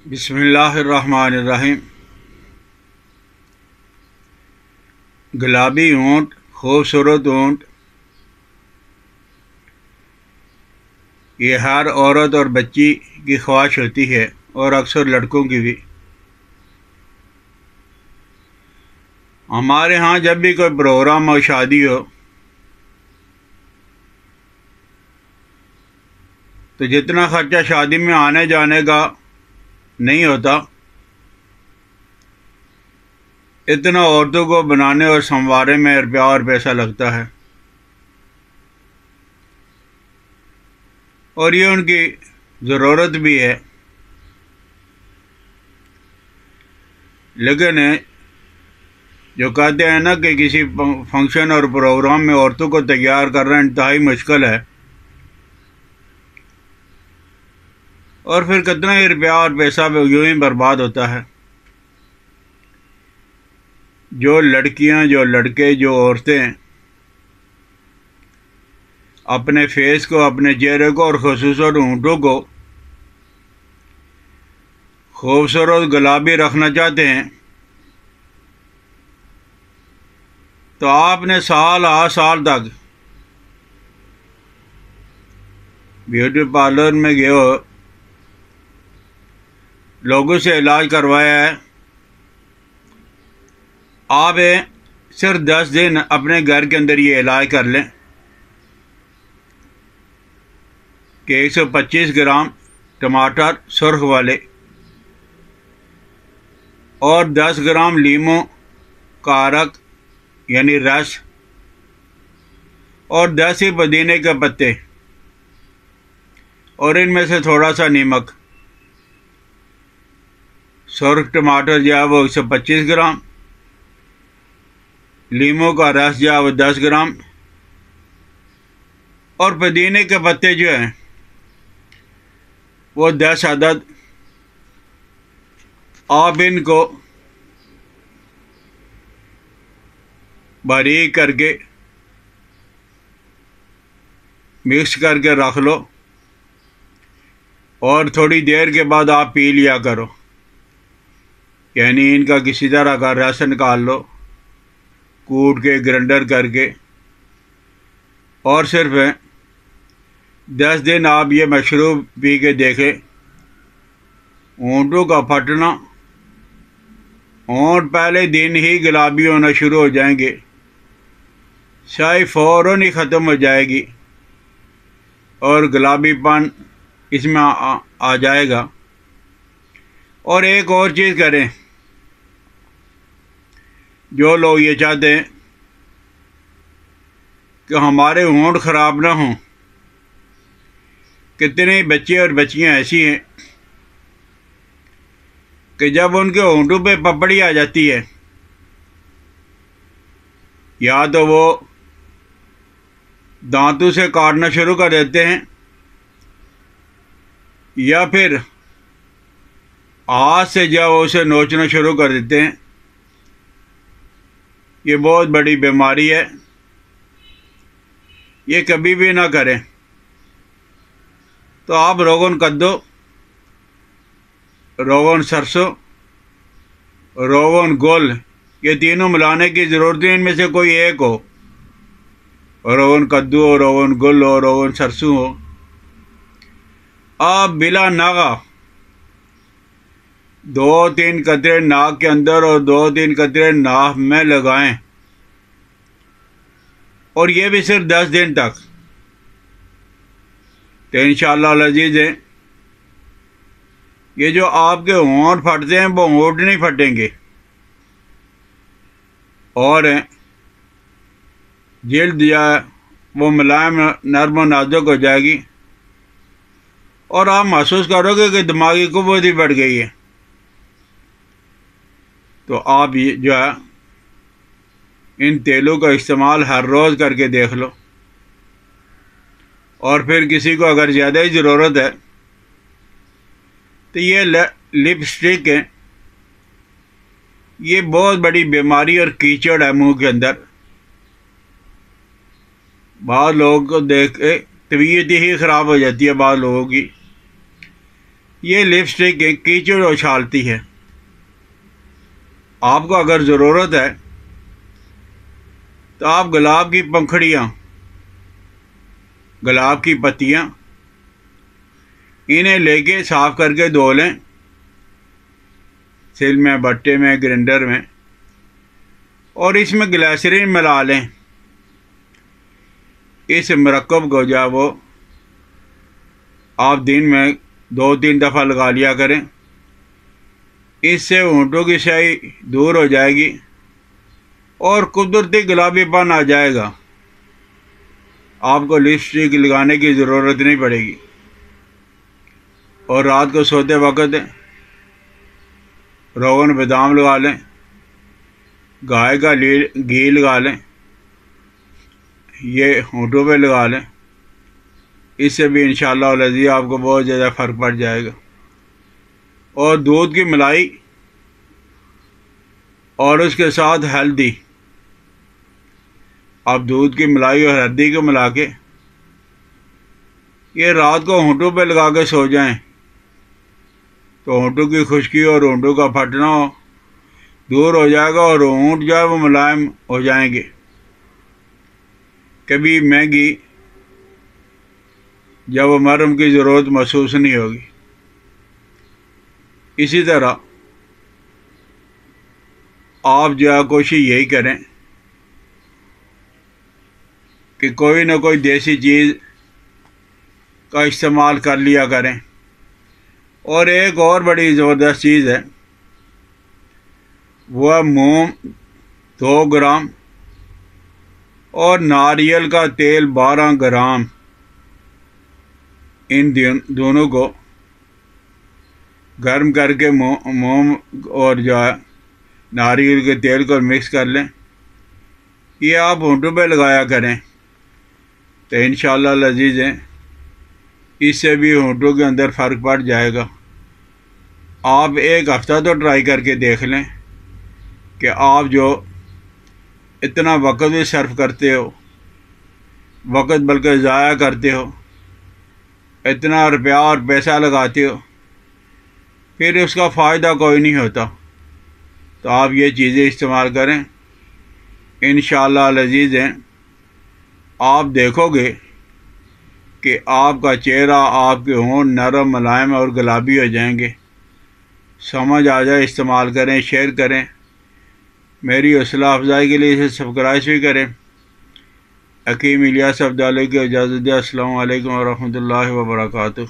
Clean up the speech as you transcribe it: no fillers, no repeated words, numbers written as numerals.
بسم اللہ الرحمن الرحیم۔ گلابی اونٹ، خوبصورت اونٹ، یہ ہر عورت اور بچی کی خواہش ہوتی ہے، اور اکثر لڑکوں کی بھی۔ ہمارے ہاں جب بھی کوئی پروگرام اور شادی ہو تو جتنا خرچہ شادی میں آنے جانے کا نہیں ہوتا، اتنا عورتوں کو بنانے اور سنوارنے میں روپیہ اور پیسہ لگتا ہے، اور یہ ان کی ضرورت بھی ہے۔ لیکن جو کہتے ہیں نا کہ کسی فنکشن اور پروگرام میں عورتوں کو تیار کرنا انتہائی مشکل ہے، اور پھر کتنا ہی روپیہ اور پیسہ یوں ہی برباد ہوتا ہے۔ جو لڑکیاں، جو لڑکے، جو عورتیں اپنے فیس کو، اپنے چہرے کو، اور خصوصاً ہونٹوں کو خوبصورت گلابی رکھنا چاہتے ہیں، تو آپ نے سال تک بیوٹی پارلر میں گئے ہو، لوگوں سے علاج کروایا ہے، آپ صرف 10 دن اپنے گھر کے اندر یہ علاج کر لیں کہ 125 گرام ٹماٹر سرخ والے اور 10 گرام لیموں کا عرق یعنی رس، اور 10 ہی پودینے کے پتے، اور ان میں سے تھوڑا سا نمک۔ سرخ ٹماٹر جو ہے وہ 125 گرام، لیموں کا رس جو ہے وہ 10 گرام، اور پودینے کے پتے جو ہیں وہ 10 عدد۔ آپ ان کو باریک کر کے مکس کر کے رکھ لو، اور تھوڑی دیر کے بعد آپ پی لیا کرو، یعنی ان کا کسی طرح کا رس نکال لو، کوٹ کے، گرینڈر کر کے، اور صرف 10 دن آپ یہ مشروب پی کے دیکھیں۔ اونٹوں کا پھٹنا، اونٹ پہلے دن ہی گلابی ہونا شروع ہو جائیں گے، سیاہی فوراً ہی ختم ہو جائے گی، اور گلابی پن اس میں آ جائے گا۔ اور ایک اور چیز کریں، جو لوگ یہ چاہتے ہیں کہ ہمارے ہونٹ خراب نہ ہوں، کتنے بچے اور بچیاں ایسی ہیں کہ جب ان کے ہونٹوں پہ پپڑی آ جاتی ہے، یا تو وہ دانتوں سے کاٹنا شروع کر دیتے ہیں، یا پھر ہاتھ سے جو اسے نوچنا شروع کر دیتے ہیں۔ یہ بہت بڑی بیماری ہے، یہ کبھی بھی نہ کریں۔ تو آپ روغن کدو، روغن سرسوں، روغن گل، یہ تینوں ملانے کی ضرورت ہے، ان میں سے کوئی ایک ہو، روغن کدو ہو، روغن گل ہو، روغن سرسوں ہو۔ آپ بلا ناغہ 2-3 قطرے ناک کے اندر اور 2-3 قطرے ناف میں لگائیں، اور یہ بھی صرف 10 دن تک، تو انشاءاللہ العزیز یہ جو آپ کے ہونٹ پھٹتے ہیں وہ ہونٹ نہیں پھٹیں گے، اور جلد جو ہے وہ ملائم، نرم و نازک ہو جائے گی، اور آپ محسوس کرو گے کہ دماغی قوت ہی بڑھ گئی ہے۔ تو آپ جو ہے ان تیلوں کا استعمال ہر روز کر کے دیکھ لو، اور پھر کسی کو اگر زیادہ ہی ضرورت ہے تو یہ لپسٹک ہے، یہ بہت بڑی بیماری اور کیچڑ ہے منہ کے اندر۔ بعض لوگوں کو دیکھ کے طبیعت ہی خراب ہو جاتی ہے، بعض لوگوں کی۔ یہ لپسٹک کیچڑ اچھالتی ہے۔ آپ کو اگر ضرورت ہے تو آپ گلاب کی پنکھڑیاں، گلاب کی پتیاں، انہیں لے کے صاف کر کے دھو لیں، سل میں، بٹے میں، گرینڈر میں، اور اس میں گلیسرین ملا لیں۔ اس مرکب کو جو ہے وہ آپ دن میں 2-3 دفعہ لگا لیا کریں۔ اس سے ہونٹوں کی سیاہی دور ہو جائے گی اور قدرتی گلابی پن آ جائے گا۔ آپ کو لپسٹک لگانے کی ضرورت نہیں پڑے گی۔ اور رات کو سوتے وقت روغن بادام لگا لیں، گائے کا گھی لگا لیں، یہ ہونٹوں پہ لگا لیں۔ اس سے بھی انشاءاللہ العزیز آپ کو بہت زیادہ فرق پڑ جائے گا۔ اور دودھ کی ملائی اور اس کے ساتھ ہلدی، آپ دودھ کی ملائی اور ہلدی کو ملا کے یہ رات کو ہونٹوں پہ لگا کے سو جائیں تو ہونٹوں کی خشکی اور ہونٹوں کا پھٹنا دور ہو جائے گا اور ہونٹ جو ہے وہ ملائم ہو جائیں گے۔ کبھی مہنگی یا وہ مرہم کی ضرورت محسوس نہیں ہوگی۔ اسی طرح آپ جو ہے کوشش یہی کریں کہ کوئی نہ کوئی دیسی چیز کا استعمال کر لیا کریں۔ اور ایک اور بڑی زبردست چیز ہے، وہ ہے موم 2 گرام اور ناریل کا تیل 12 گرام۔ ان دونوں کو گرم کر کے موم اور جو ہے ناریل کے تیل کو مکس کر لیں، یہ آپ ہونٹوں پہ لگایا کریں تو انشاءاللہ العزیز اس سے بھی ہونٹوں کے اندر فرق پڑ جائے گا۔ آپ 1 ہفتہ تو ٹرائی کر کے دیکھ لیں کہ آپ جو اتنا وقت بھی صرف کرتے ہو، وقت بلکہ ضائع کرتے ہو، اتنا روپیہ اور پیسہ لگاتے ہو، پھر اس کا فائدہ کوئی نہیں ہوتا۔ تو آپ یہ چیزیں استعمال کریں، انشاءاللہ العزیز آپ دیکھو گے کہ آپ کا چہرہ، آپ کے ہونٹ نرم، ملائم اور گلابی ہو جائیں گے۔ سمجھ آ جائے، استعمال کریں، شیئر کریں، میری حوصلہ افزائی کے لیے اسے سبسکرائب بھی کریں۔ حکیم الیاس عبداللہ کی اجازت دے۔ السلام علیکم ورحمۃ اللہ وبرکاتہ۔